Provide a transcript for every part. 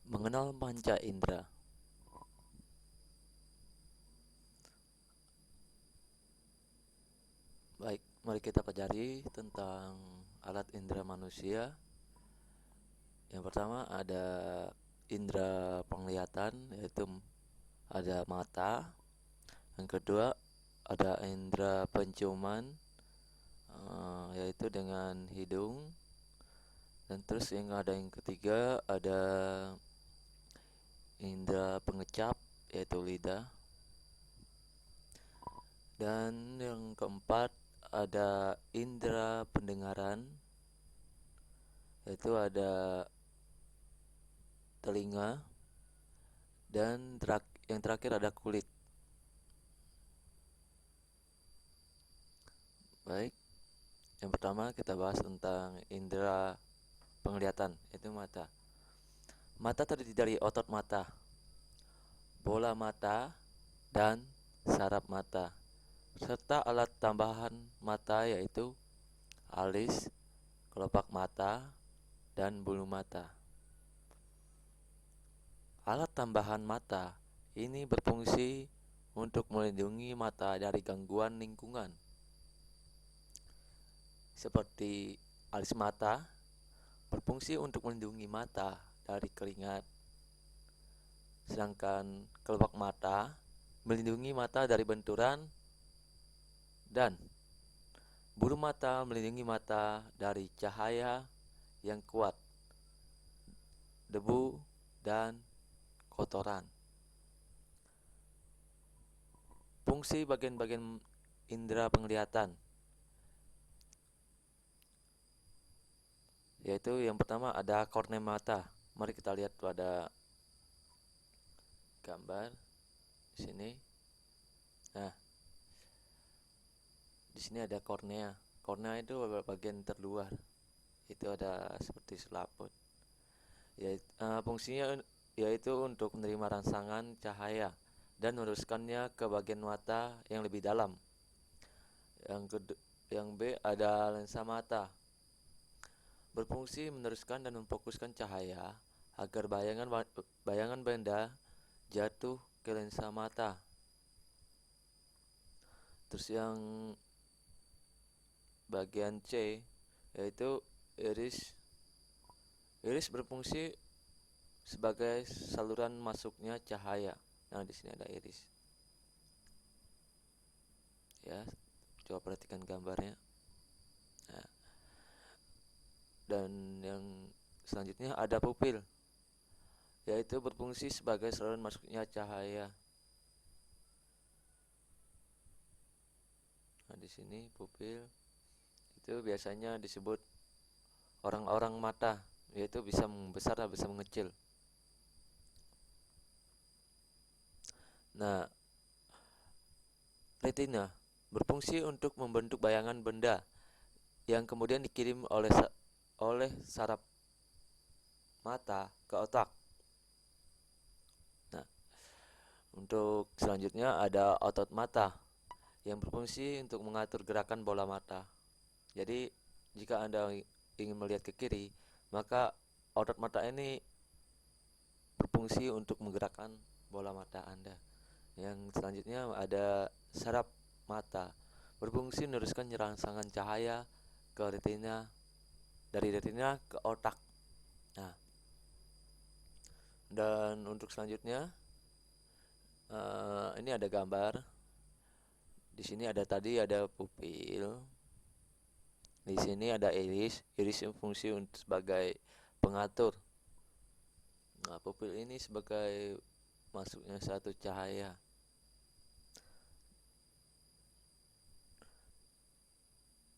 Mengenal panca indera. Baik, mari kita pelajari tentang alat indera manusia. Yang pertama ada indera penglihatan, yaitu ada mata. Yang kedua ada indera penciuman, yaitu dengan hidung. Dan terus yang ketiga ada indera pengecap, yaitu lidah. Dan yang keempat ada indera pendengaran, yaitu ada telinga. Dan yang terakhir ada kulit. Baik, yang pertama kita bahas tentang indera penglihatan, yaitu mata. Mata terdiri dari otot mata, bola mata, dan saraf mata, serta alat tambahan mata yaitu alis, kelopak mata, dan bulu mata. Alat tambahan mata ini berfungsi untuk melindungi mata dari gangguan lingkungan, seperti alis mata berfungsi untuk melindungi mata dari keringat, sedangkan kelopak mata melindungi mata dari benturan, dan bulu mata melindungi mata dari cahaya yang kuat, debu, dan kotoran. Fungsi bagian-bagian indera penglihatan, yaitu yang pertama ada kornea mata. Mari kita lihat pada gambar di sini. Nah, di sini ada kornea. Kornea itu bagian terluar. Itu ada seperti selaput. Fungsinya yaitu untuk menerima rangsangan cahaya dan meneruskannya ke bagian mata yang lebih dalam. Yang B ada lensa mata, berfungsi meneruskan dan memfokuskan cahaya agar bayangan benda jatuh ke lensa mata. Terus yang bagian C yaitu iris. Iris berfungsi sebagai saluran masuknya cahaya. Nah, di sini ada iris. Ya, coba perhatikan gambarnya. Nah, dan yang selanjutnya ada pupil, yaitu berfungsi sebagai saluran masuknya cahaya. Nah, di sini pupil itu biasanya disebut orang-orang mata, yaitu bisa membesar atau bisa mengecil. Nah, retina berfungsi untuk membentuk bayangan benda yang kemudian dikirim oleh saraf mata ke otak. Nah, untuk selanjutnya ada otot mata yang berfungsi untuk mengatur gerakan bola mata. Jadi, jika Anda ingin melihat ke kiri, maka otot mata ini berfungsi untuk menggerakkan bola mata Anda. Yang selanjutnya ada saraf mata, berfungsi meneruskan rangsangan cahaya ke retina, dari retina ke otak. Nah, dan untuk selanjutnya ini ada gambar. Di sini ada pupil. Di sini ada iris. Iris yang fungsi untuk sebagai pengatur. Nah, pupil ini sebagai masuknya satu cahaya.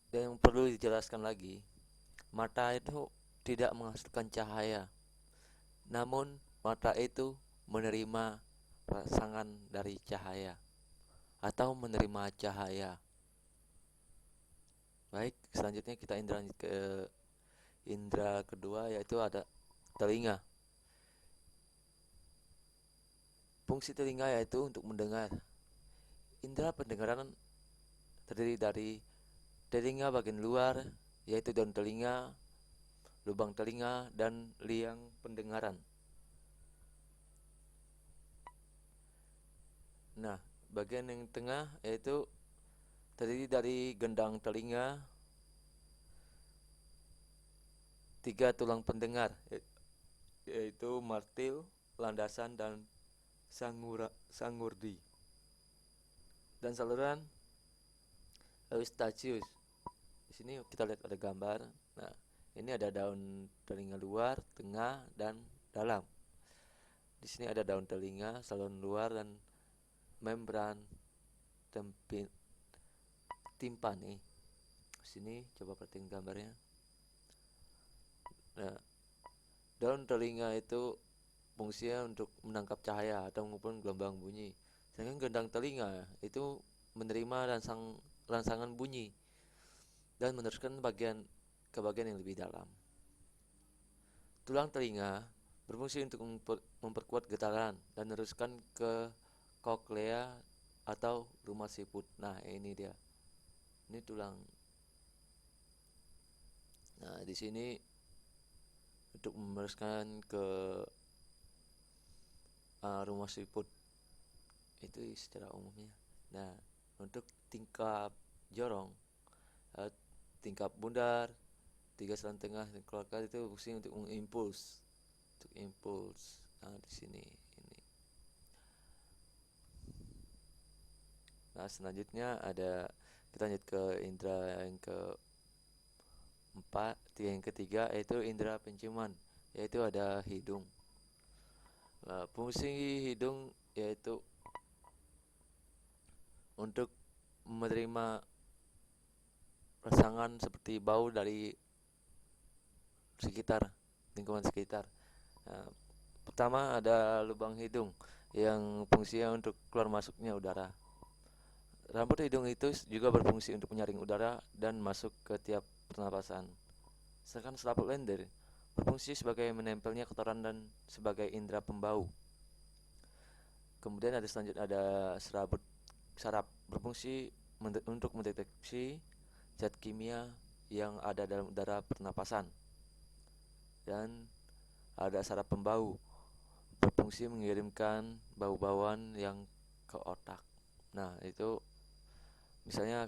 Dan yang perlu dijelaskan lagi, mata itu tidak menghasilkan cahaya, namun mata itu menerima rangsangan dari cahaya atau menerima cahaya. Baik, selanjutnya kita lanjut ke indera kedua, yaitu ada telinga. Fungsi telinga yaitu untuk mendengar. Indera pendengaran terdiri dari telinga bagian luar, yaitu daun telinga, lubang telinga, dan liang pendengaran. Nah, bagian yang tengah yaitu terdiri dari gendang telinga, tiga tulang pendengar, yaitu martil, landasan, dan sangurdi, dan saluran Eustachius. Di sini kita lihat ada gambar. Nah, ini ada daun telinga luar, tengah, dan dalam. Di sini ada daun telinga, saluran luar, dan membran timpani. Di sini coba perhatiin gambarnya. Nah, daun telinga itu fungsinya untuk menangkap cahaya atau maupun gelombang bunyi. Sedangkan gendang telinga itu menerima rangsangan bunyi dan meneruskan ke bagian yang lebih dalam. Tulang telinga berfungsi untuk memperkuat getaran dan meneruskan ke koklea atau rumah siput. Nah, ini dia. Ini tulang. Nah, di sini untuk meneruskan ke rumah siput itu secara umumnya. Nah, untuk tingkap jorong, uh, tingkap bundar, tiga selang tengah dan keluarga itu fungsi untuk impuls. Nah, di sini ini. Nah, selanjutnya kita lanjut ke indera yang yang ketiga yaitu indera penciuman, yaitu ada hidung. Nah, fungsi hidung yaitu untuk menerima rangsangan seperti bau dari lingkungan sekitar. Nah, pertama ada lubang hidung yang fungsinya untuk keluar masuknya udara. Rambut hidung itu juga berfungsi untuk menyaring udara dan masuk ke tiap pernapasan. Sedangkan selaput lendir berfungsi sebagai menempelnya kotoran dan sebagai indera pembau. Kemudian selanjutnya ada saraf berfungsi untuk mendeteksi zat kimia yang ada dalam udara pernapasan. Dan ada saraf pembau berfungsi mengirimkan bau-bauan yang ke otak. Nah, itu misalnya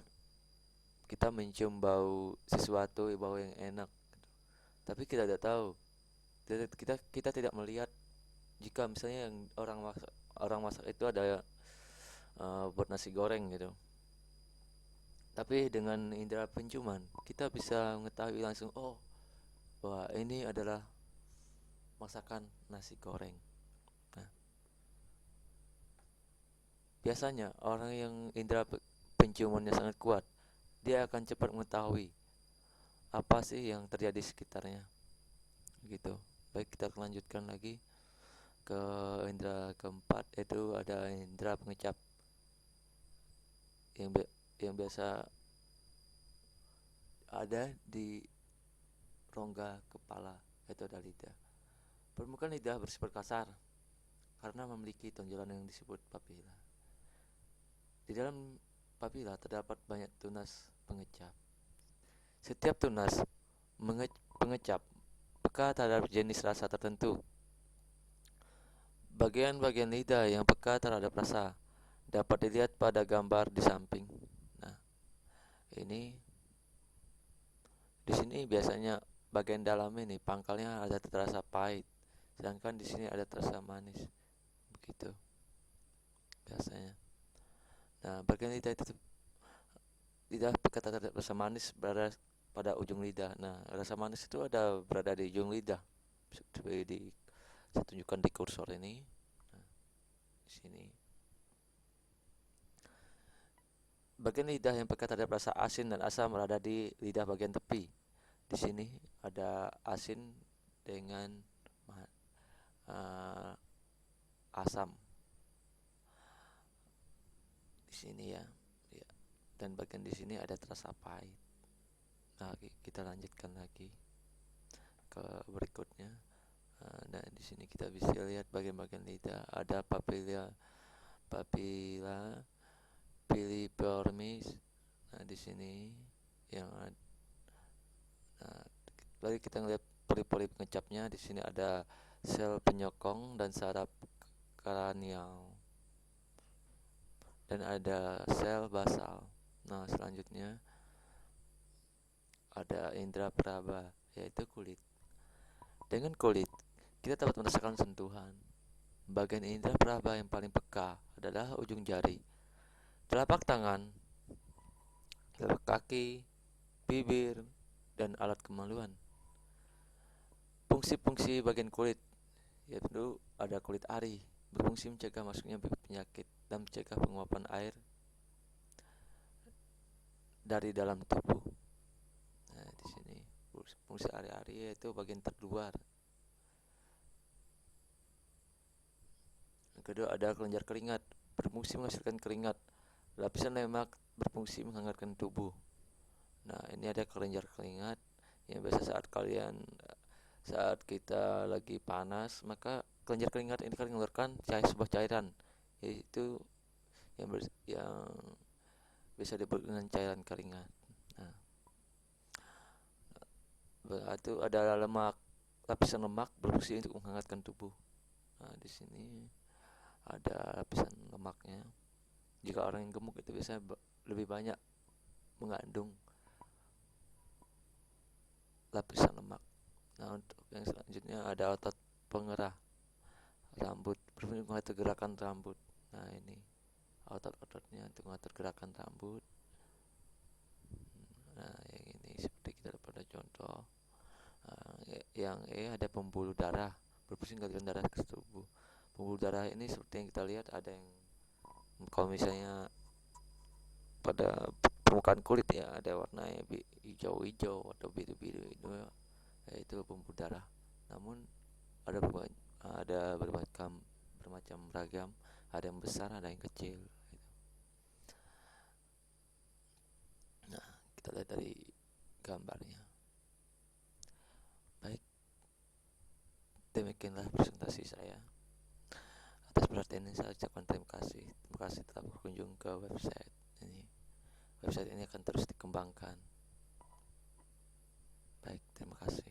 kita mencium bau sesuatu, bau yang enak, tapi kita tidak tahu, kita tidak melihat jika misalnya yang orang masak itu ada buat nasi goreng gitu. Tapi dengan indera penciuman kita bisa mengetahui langsung, oh, wah, ini adalah masakan nasi goreng. Nah, biasanya orang yang indera penciumannya sangat kuat, dia akan cepat mengetahui apa sih yang terjadi di sekitarnya. Gitu. Baik, kita lanjutkan lagi ke indera keempat, yaitu ada indera pengecap yang yang biasa ada di rongga kepala, yaitu ada lidah. Permukaan lidah bersifat kasar karena memiliki tonjolan yang disebut papila. Di dalam papila terdapat banyak tunas pengecap. Setiap tunas pengecap peka terhadap jenis rasa tertentu. Bagian-bagian lidah yang peka terhadap rasa dapat dilihat pada gambar di samping. Nah, ini di sini biasanya bagian dalam ini pangkalnya ada terasa pahit, sedangkan di sini ada terasa manis. Begitu biasanya. Nah, bagian lidah peka terhadap rasa manis berada pada ujung lidah. Nah, rasa manis itu berada di ujung lidah. Seperti saya tunjukkan di kursor ini. Nah, di sini. Bagian lidah yang peka terhadap rasa asin dan asam berada di lidah bagian tepi. Di sini ada asin dengan asam. Di sini ya. Ya. Dan bagian di sini ada terasa pahit. Nah, kita lanjutkan lagi ke berikutnya. Nah, di sini kita bisa lihat bagian-bagian lidah. Ada papila piliformis. Nah, di sini yang nah, lagi kita ngelihat polip-polip pengecapnya. Di sini ada sel penyokong dan saraf kranial. dan ada sel basal. Nah, selanjutnya ada indera peraba, yaitu kulit. Dengan kulit, kita dapat merasakan sentuhan. Bagian indera peraba yang paling peka adalah ujung jari, telapak tangan, telapak kaki, bibir, dan alat kemaluan. Fungsi-fungsi bagian kulit yaitu ada kulit ari, berfungsi mencegah masuknya bibit penyakit dan mencegah penguapan air dari dalam tubuh. Nah, di sini fungsi ari-ari yaitu bagian terluar. Yang kedua ada kelenjar keringat, berfungsi menghasilkan keringat. Lapisan lemak berfungsi menghangatkan tubuh. Nah, ini ada kelenjar keringat yang biasa saat kita lagi panas, maka kelenjar keringat ini akan mengeluarkan sebuah cairan, yaitu yang bisa disebut dengan cairan keringat. Nah, itu ada lemak, lapisan lemak berfungsi untuk menghangatkan tubuh. Nah, di sini ada lapisan lemaknya. Jika orang yang gemuk itu biasanya lebih banyak mengandung lapisan lemak. Nah, untuk yang selanjutnya ada otot pengerah rambut, berfungsi mengatur gerakan rambut. Nah, ini otot-ototnya untuk mengatur gerakan rambut. Nah, yang ini seperti kita pada contoh. Yang ada pembuluh darah, berfungsi mengalirkan darah ke tubuh. Pembuluh darah ini seperti yang kita lihat ada yang kalau misalnya pada permukaan kulit ya ada warnanya hijau-hijau atau biru-biru, itu pembuluh darah. Namun ada bermacam ragam, ada yang besar, ada yang kecil. Nah, kita lihat dari gambarnya. Baik, demikianlah presentasi saya. Atas perhatiannya saya ucapkan terima kasih. Terima kasih telah berkunjung ke website ini. Website ini akan terus dikembangkan. Baik, terima kasih.